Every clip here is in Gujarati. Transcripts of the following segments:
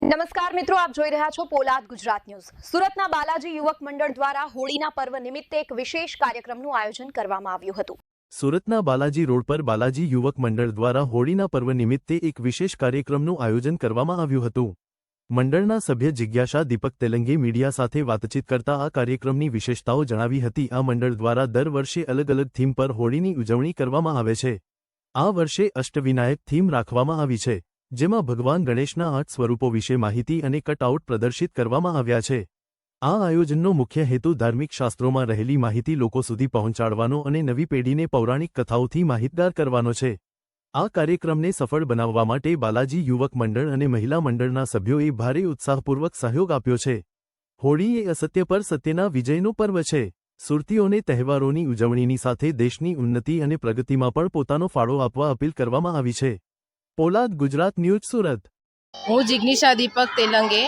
નમસ્કાર મિત્રો, આપ જોઈ રહ્યા છો પોલાદ ગુજરાત ન્યૂઝ। સુરતના બાલાજી યુવક મંડળ દ્વારા હોળીના પર્વ નિમિત્તે એક વિશેષ કાર્યક્રમનું આયોજન કરવામાં આવ્યું હતું। સુરતના બાલાજી રોડ પર બાલાજી યુવક મંડળ દ્વારા હોળીના પર્વ નિમિત્તે એક વિશેષ કાર્યક્રમનું આયોજન કરવામાં આવ્યું હતું। મંડળના સભ્ય જિજ્ઞાસા દીપક તેલંગે મીડિયા સાથે વાતચીત કરતા આ કાર્યક્રમની વિશેષતાઓ જણાવી હતી। આ મંડળ દ્વારા દર વર્ષે અલગ અલગ થીમ પર હોળીની ઉજવણી કરવામાં આવે છે। આ વર્ષે અષ્ટવિનાયક થીમ રાખવામાં આવી છે, જેમાં ભગવાન ગણેશના 8 સ્વરૂપો વિશે માહિતી અને કટઆઉટ પ્રદર્શિત કરવામાં આવ્યા છે। આ આયોજનનો મુખ્ય હેતુ ધાર્મિક શાસ્ત્રોમાં રહેલી માહિતી લોકો સુધી પહોંચાડવાનો અને નવી પેઢીને પૌરાણિક કથાઓથી માહિતગાર કરવાનો છે। આ કાર્યક્રમને સફળ બનાવવા માટે બાલાજી યુવક મંડળ અને મહિલા મંડળના સભ્યોએ ભારે ઉત્સાહપૂર્વક સહયોગ આપ્યો છે। હોળી એ અસત્ય પર સત્યના વિજયનો પર્વ છે। સુરતીઓને તહેવારોની ઉજવણીની સાથે દેશની ઉન્નતિ અને પ્રગતિમાં પણ પોતાનો ફાળો આપવા અપીલ કરવામાં આવી છે। પોલાદ ગુજરાત ન્યૂઝ સુરત। હું જિજ્ઞાસા દીપક તેલંગે।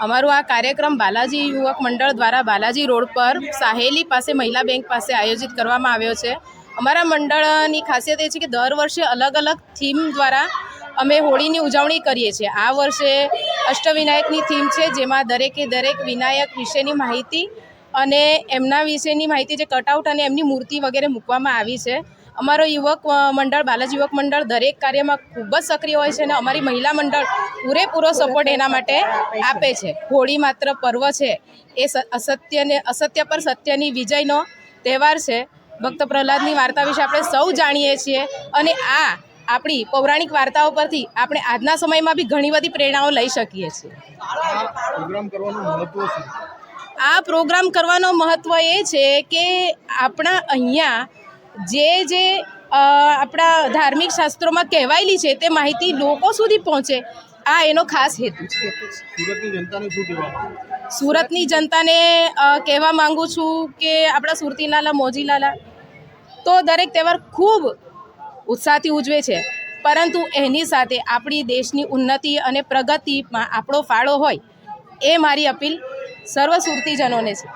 અમારું આ કાર્યક્રમ બાલાજી યુવક મંડળ દ્વારા બાલાજી રોડ પર સાહેલી પાસે મહિલા બેંક પાસે આયોજિત કરવામાં આવ્યો છે। અમારા મંડળની ખાસિયત એ છે કે દર વર્ષે અલગ અલગ થીમ દ્વારા અમે હોળીની ઉજવણી કરીએ છીએ। આ વર્ષે અષ્ટવિનાયકની થીમ છે, જેમાં દરેકે દરેક વિનાયક વિશેની માહિતી અને એમના વિશેની માહિતી જે કટઆઉટ અને એમની મૂર્તિ વગેરે મૂકવામાં આવી છે। અમારો યુવક મંડળ બાલાજી યુવક મંડળ દરેક કાર્યમાં ખૂબ જ સક્રિય હોય છે અને અમારી મહિલા મંડળ પૂરેપૂરો સપોર્ટ એના માટે આપે છે। હોળી માત્ર પર્વ છે, એ અસત્ય પર સત્યની વિજયનો તહેવાર છે। ભક્ત પ્રહલાદની વાર્તા વિશે આપણે સૌ જાણીએ છીએ અને આ આપણી પૌરાણિક વાર્તાઓ પરથી આપણે આજના સમયમાં બી ઘણી બધી પ્રેરણાઓ લઈ શકીએ છીએ। આ પ્રોગ્રામ કરવાનો મહત્ત્વ એ છે કે આપણા અહીંયા જે આપણા ધાર્મિક શાસ્ત્રોમાં કહેવાયેલી છે તે માહિતી લોકો સુધી પહોંચે, આ એનો ખાસ હેતુ છે। સુરતની જનતાને કહેવા માંગુ છું કે આપણા સુરતીલાલા મોજીલાલા તો દરેક તહેવાર ખૂબ ઉત્સાહથી ઉજવે છે, પરંતુ એની સાથે આપણી દેશની ઉન્નતિ અને પ્રગતિમાં આપણો ફાળો હોય, એ મારી અપીલ સર્વ સુરતીજનોને છે।